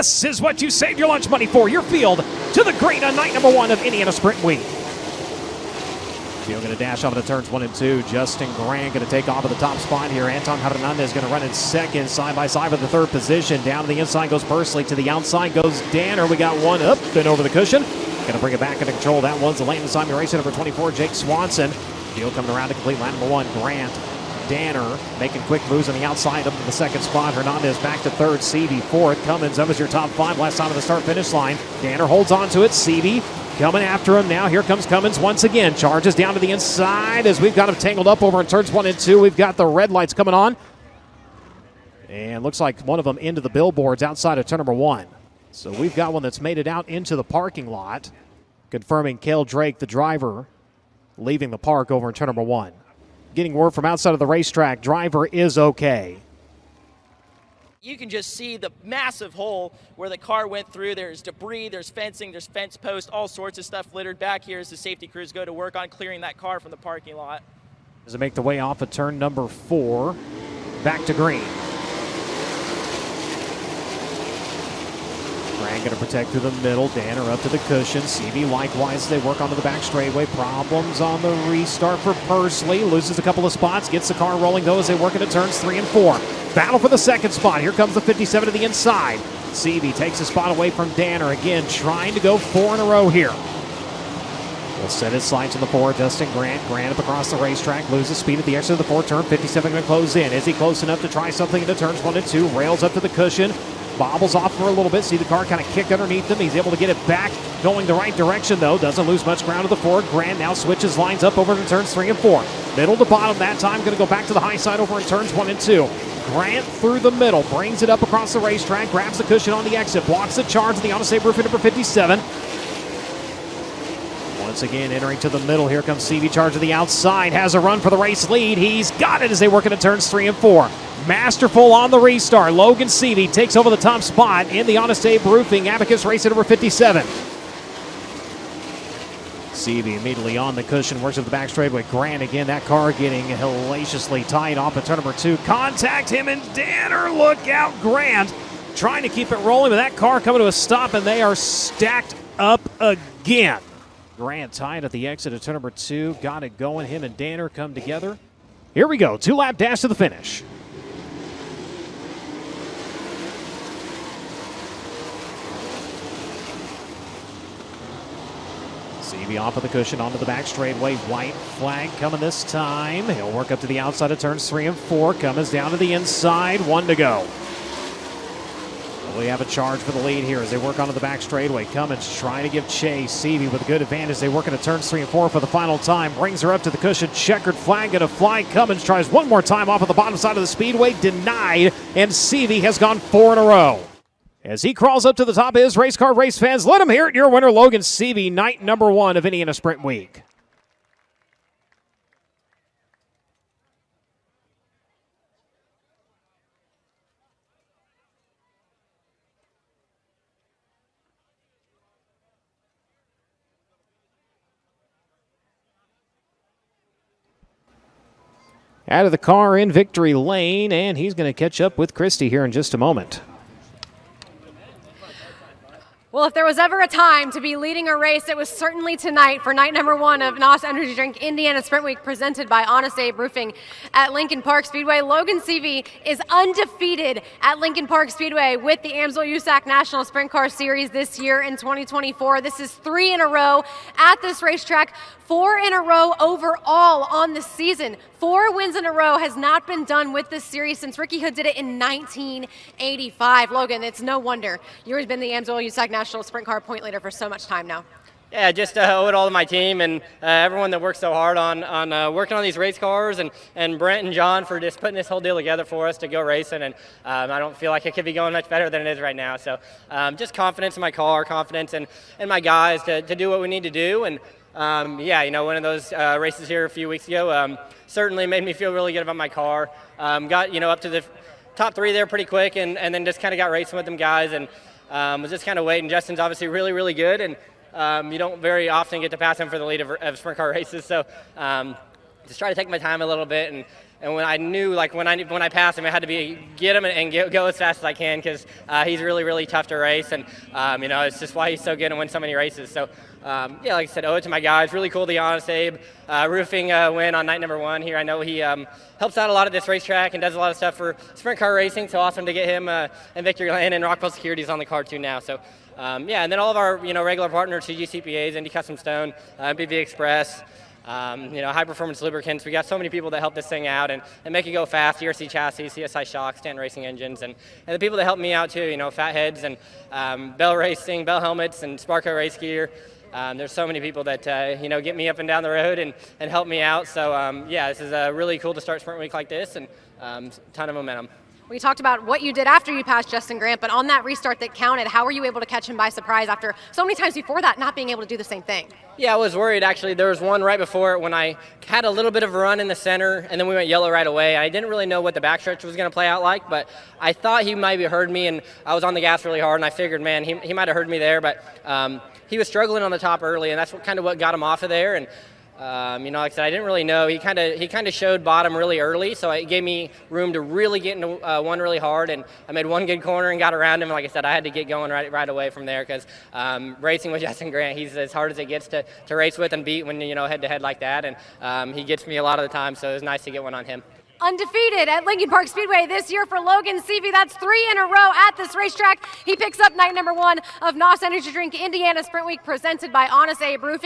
This is what you saved your lunch money for. Your field to the green on night number 1 of Indiana Sprint Week. Field going to dash off into turns 1 and 2. Justin Grant going to take off at the top spot here. Anton Hernandez going to run in second, side by side for the third position. Down to the inside goes Pursley. To the outside goes Danner. We got one up and over the cushion. Going to bring it back into control. That one's the Landon Simon racer number 24, Jake Swanson. Field coming around to complete lap number 1. Grant, Danner making quick moves on the outside up to the second spot. Hernandez back to third. Seavey fourth. Cummins up as your top 5. Last time of the start-finish line. Danner holds on to it. Seavey coming after him now. Here comes Cummins once again. Charges down to the inside as we've got him tangled up over in turns 1 and 2. We've got the red lights coming on. And looks like one of them into the billboards outside of turn number 1. So we've got one that's made it out into the parking lot. Confirming Cale Drake, the driver, leaving the park over in turn number 1. Getting word from outside of the racetrack, driver is okay. You can just see the massive hole where the car went through. There's debris, there's fencing, there's fence posts, all sorts of stuff littered back here as the safety crews go to work on clearing that car from the parking lot. As they make the way off of turn number 4, back to green. Grant going to protect through the middle. Danner up to the cushion. Seavey likewise. They work onto the back straightaway. Problems on the restart for Pursley. Loses a couple of spots. Gets the car rolling though as they work into turns 3 and 4. Battle for the second spot. Here comes the 57 to the inside. Seavey takes a spot away from Danner. Again, trying to go 4 in a row here. Will set his sights on the 4. Justin Grant. Grant up across the racetrack. Loses speed at the exit of the 4 turn. 57 going to close in. Is he close enough to try something into turns 1 and 2? Rails up to the cushion. Bobbles off for a little bit. See the car kind of kick underneath him. He's able to get it back going the right direction, though. Doesn't lose much ground to the 4. Grant now switches lines up over to turns 3 and 4. Middle to bottom that time. Going to go back to the high side over in turns 1 and 2. Grant through the middle. Brings it up across the racetrack. Grabs the cushion on the exit. Blocks the charge of the Honest Roofing number 57. Once again, entering to the middle. Here comes Seavey, charge to the outside. Has a run for the race lead. He's got it as they work into turns 3 and 4. Masterful on the restart. Logan Seavey takes over the top spot in the Honest Abe Roofing Abacus racer number 57. Seavey immediately on the cushion, works up the back straightaway. Grant again, that car getting hellaciously tight off at turn number 2. Contact him and Danner, look out. Grant trying to keep it rolling, but that car coming to a stop and they are stacked up again. Grant tied at the exit of turn number 2. Got it going. Him and Danner come together. Here we go. 2-lap dash to the finish. Seavey off of the cushion onto the back straightaway. White flag coming this time. He'll work up to the outside of turns 3 and 4. Cummins down to the inside. 1 to go. We have a charge for the lead here as they work onto the back straightaway. Cummins trying to give chase. Seavey with a good advantage. They work into turns 3 and 4 for the final time. Brings her up to the cushion. Checkered flag going to fly. Cummins tries one more time off of the bottom side of the speedway. Denied. And Seavey has gone 4 in a row. As he crawls up to the top of his race car, race fans, let him hear it. Your winner, Logan Seavey, night number 1 of Indiana Sprint Week. Out of the car in victory lane, and he's going to catch up with Christy here in just a moment. Well, if there was ever a time to be leading a race, it was certainly tonight for night number 1 of NOS Energy Drink Indiana Sprint Week presented by Honest Abe Roofing at Lincoln Park Speedway. Logan Seavey is undefeated at Lincoln Park Speedway with the AMSOIL USAC National Sprint Car Series this year in 2024. This is 3 in a row at this racetrack, 4 in a row overall on the season. 4 wins in a row has not been done with this series since Ricky Hood did it in 1985. Logan, it's no wonder you've been the AMSOIL USAC National Sprint Car point leader for so much time now. Yeah, just owe it all to my team and everyone that worked so hard on working on these race cars, and Brent and John for just putting this whole deal together for us to go racing. And I don't feel like it could be going much better than it is right now. So just confidence in my car, confidence in my guys to do what we need to do. And yeah, you know, one of those races here a few weeks ago certainly made me feel really good about my car. Got, you know, up to the top 3 there pretty quick, and then just kind of got racing with them guys, and was just kind of waiting. Justin's obviously really, really good, and you don't very often get to pass him for the lead of sprint car races. So just try to take my time a little bit and when I knew, like when I passed him, I had to get him and go as fast as I can, because he's really, really tough to race, and you know, it's just why he's so good and win so many races. So yeah, like I said, owe it to my guys. Really cool, the Honest Abe roofing win on night number 1 here. I know he helps out a lot at this racetrack and does a lot of stuff for sprint car racing. So awesome to get him in victory lane, and Rockwell Security's on the card too now. So yeah, and then all of our regular partners, CG CPAs, Indy Custom Stone, MPV Express. High performance lubricants. We got so many people that help this thing out and make it go fast. ERC chassis, CSI shocks, Stanton Racing engines, and the people that help me out too. Fatheads and Bell Racing, Bell helmets, and Sparco race gear. There's so many people that get me up and down the road and help me out. So yeah, this is really cool to start Sprint Week like this, and ton of momentum. We talked about what you did after you passed Justin Grant, but on that restart that counted, how were you able to catch him by surprise after so many times before that not being able to do the same thing? Yeah, I was worried actually. There was one right before it when I had a little bit of a run in the center, and then we went yellow right away. I didn't really know what the backstretch was going to play out like, but I thought he might have heard me, and I was on the gas really hard, and I figured, man, he might have heard me there, but he was struggling on the top early, and that's what got him off of there. And like I said, I didn't really know. He kind of showed bottom really early, so it gave me room to really get into one really hard, and I made one good corner and got around him. Like I said, I had to get going right away from there, because racing with Justin Grant, he's as hard as it gets to race with and beat when head to head like that, and he gets me a lot of the time, so it was nice to get one on him. Undefeated at Lincoln Park Speedway this year for Logan Seavey. That's 3 in a row at this racetrack. He picks up night number 1 of NOS Energy Drink Indiana Sprint Week, presented by Honest Abe Roofing.